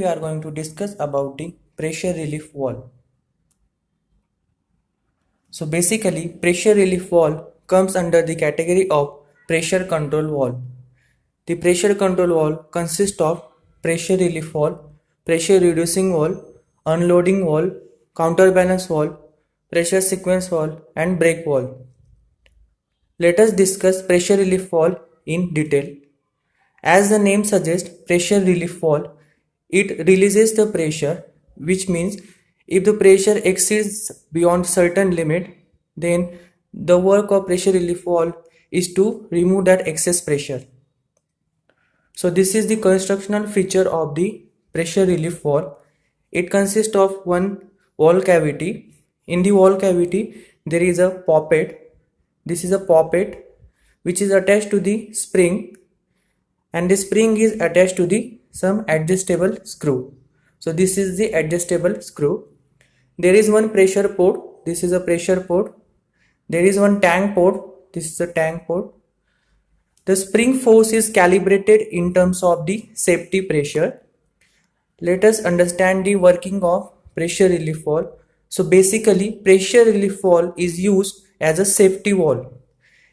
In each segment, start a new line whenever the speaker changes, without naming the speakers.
we are going to discuss about the pressure relief valve. So basically pressure relief valve comes under the category of pressure control valve. The pressure control valve consists of pressure relief valve, pressure reducing valve, unloading valve, counterbalance valve, pressure sequence valve and brake valve. Let us discuss pressure relief valve in detail. As the name suggests, pressure relief valve, it releases the pressure, which means if the pressure exceeds beyond certain limit, then the work of pressure relief valve is to remove that excess pressure. So this is the constructional feature of the pressure relief valve. It consists of one valve cavity. In the valve cavity, there is a poppet. This is a poppet which is attached to the spring, and the spring is attached to the some adjustable screw. So this is the adjustable screw. There is one pressure port. This is a pressure port. There is one tank port. This is a tank port. The spring force is calibrated in terms of the safety pressure. Let us understand the working of pressure relief valve. So basically pressure relief valve is used as a safety valve.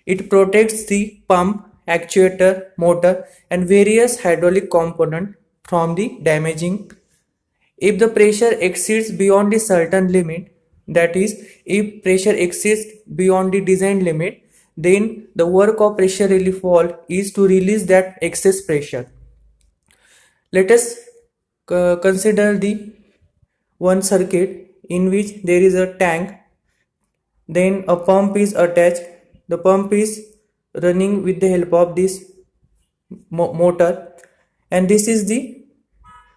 It protects the pump, actuator, motor and various hydraulic components from the damaging. If the pressure exceeds beyond a certain limit, that is, if pressure exceeds beyond the design limit, then the work of pressure relief valve is to release that excess pressure. Let us consider the one circuit in which there is a tank, then a pump is attached. The pump is running with the help of this motor, and this is the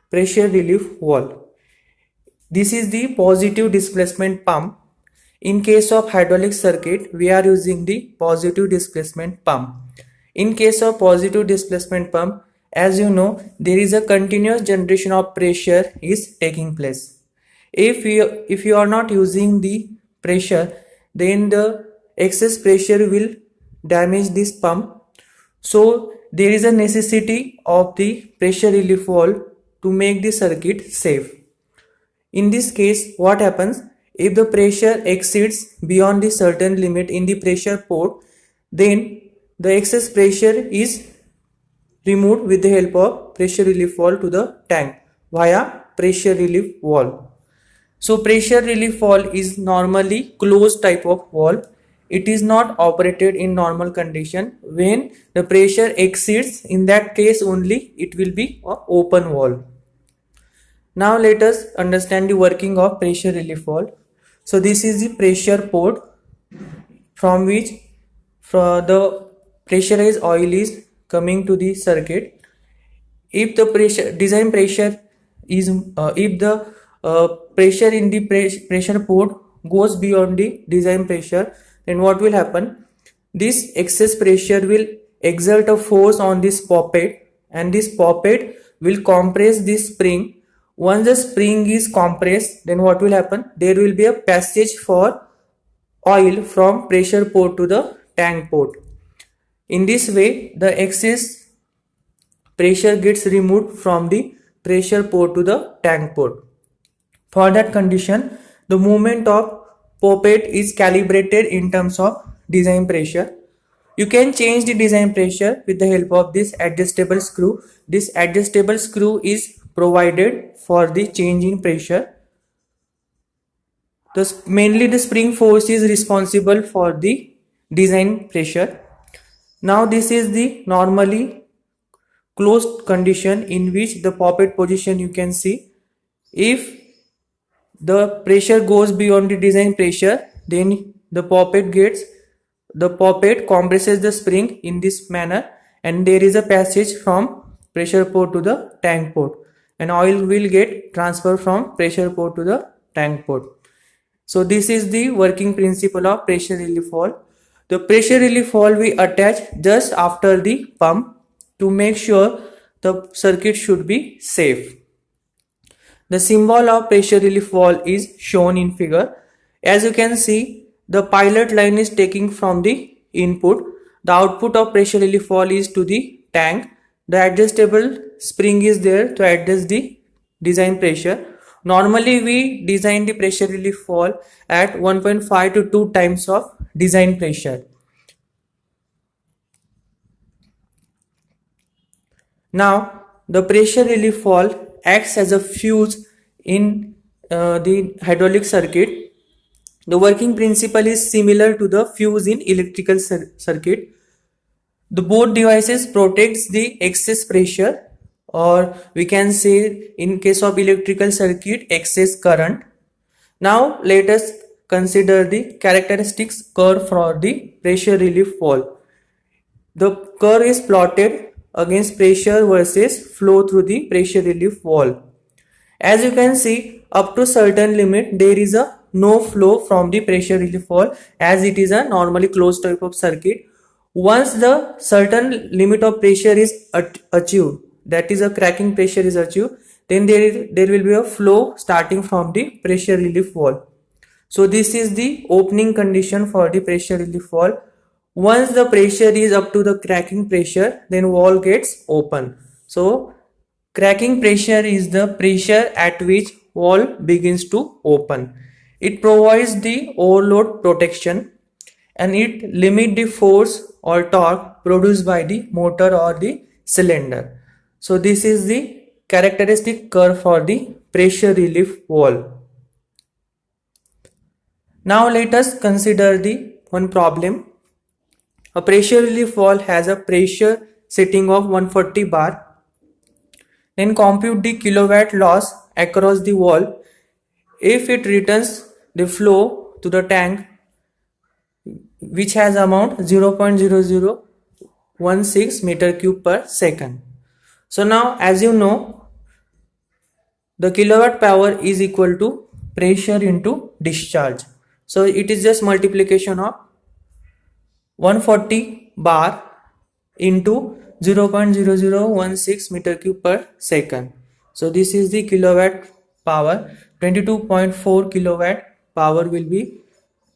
pressure relief valve. This is the positive displacement pump. In case of hydraulic circuit, we are using the positive displacement pump. In case of positive displacement pump, as you know, there is a continuous generation of pressure is taking place. If you are not using the pressure, then the excess pressure will damage this pump. So there is a necessity of the pressure relief valve to make the circuit safe. In this case, what happens? If the pressure exceeds beyond the certain limit in the pressure port, then the excess pressure is removed with the help of pressure relief valve to the tank via pressure relief valve. So pressure relief valve is normally closed type of valve. It is not operated in normal condition. When the pressure exceeds, in that case only it will be an open valve. Now let us understand the working of pressure relief valve. So this is the pressure port from which the pressurized oil is coming to the circuit. If the design pressure is if the pressure in the pressure port goes beyond the design pressure, then what will happen? This excess pressure will exert a force on this poppet, and this poppet will compress this spring. Once the spring is compressed, then what will happen? There will be a passage for oil from pressure port to the tank port. In this way, the excess pressure gets removed from the pressure port to the tank port. For that condition, the movement of poppet is calibrated in terms of design pressure. You can change the design pressure with the help of this adjustable screw. This adjustable screw is provided for the change in pressure. Mainly the spring force is responsible for the design pressure. Now this is the normally closed condition in which the poppet position you can see. If the pressure goes beyond the design pressure, then the poppet compresses the spring in this manner, and there is a passage from pressure port to the tank port, and oil will get transferred from pressure port to the tank port. So this is the working principle of pressure relief valve. The pressure relief valve we attach just after the pump to make sure the circuit should be safe. The symbol of pressure relief valve is shown in figure. As you can see, the pilot line is taking from the input. The output of pressure relief valve is to the tank. The adjustable spring is there to adjust the design pressure. Normally we design the pressure relief valve at 1.5 to 2 times of design pressure. Now the pressure relief valve acts as a fuse in the hydraulic circuit. The working principle is similar to the fuse in electrical circuit. The both devices protects the excess pressure, or we can say in case of electrical circuit, excess current. Now let us consider the characteristics curve for the pressure relief valve. The curve is plotted against pressure versus flow through the pressure relief valve. As you can see, up to certain limit there is a no flow from the pressure relief valve, as it is a normally closed type of circuit. Once the certain limit of pressure is achieved, that is a cracking pressure is achieved, then there will be a flow starting from the pressure relief valve. So this is the opening condition for the pressure relief valve. Once the pressure is up to the cracking pressure, then valve gets open. So cracking pressure is the pressure at which valve begins to open. It provides the overload protection, and it limits the force or torque produced by the motor or the cylinder. So this is the characteristic curve for the pressure relief valve. Now let us consider the one problem. A pressure relief valve has a pressure setting of 140 bar. Then compute the kilowatt loss across the valve if it returns the flow to the tank, which has amount 0.0016 meter cube per second. So now, as you know, the kilowatt power is equal to pressure into discharge. So it is just multiplication of 140 bar into 0.0016 meter cube per second. So this is the kilowatt power. 22.4 kilowatt power will be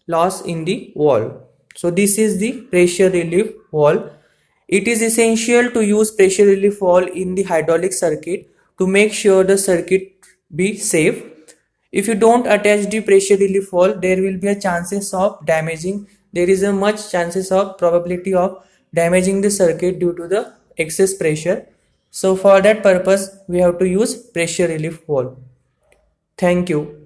lost in the valve. So this is the pressure relief valve. It is essential to use pressure relief valve in the hydraulic circuit to make sure the circuit be safe. If you don't attach the pressure relief valve, there will be a chances of damaging. There is a much chances of probability of damaging the circuit due to the excess pressure. So for that purpose, we have to use pressure relief valve. Thank you.